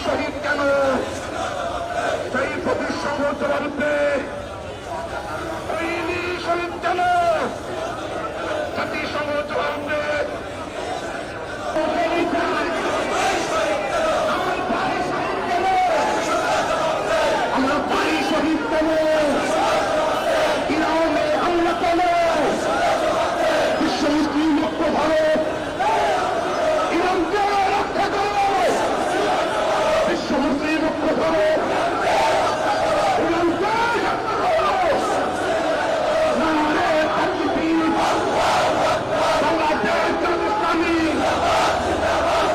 শহীদ কেন? সেই প্রতিসংঘ জবাবে শহীদ কেন? জাতিসংঘ জবাবে আমরা পাই শহীদ কেন? ইরানে হামলা কেন? বিশ্ব মুসলিম ঐক্য ভারত ইরানকে রক্ষা করো। বিশ্ব মুসলিম ঐক্য ভারত ইরানকে রক্ষা করো। নারে তাকবীর, বাংলাদেশ জামাত ইসলামী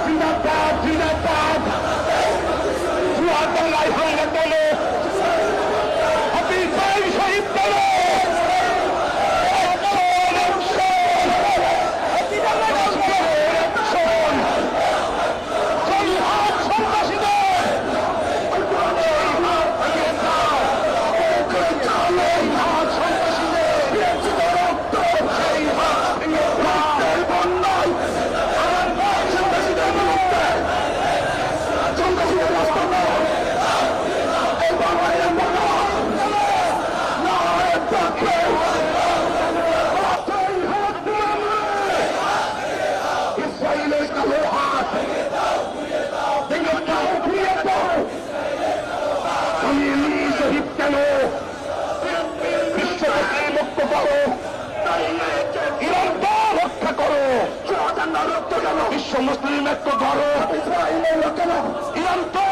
জিন্দাবাদ জিন্দাবাদ। জুয়ার বাংলায় হামলা কেন? হাফিজ ভাই শহীদ কেন? শহীদ কেন? বিশ্বকে মুক্ত করো। ইরানকে রক্ষা করো। বিশ্ব মুসলিম ঐক্য করো। ইরানকে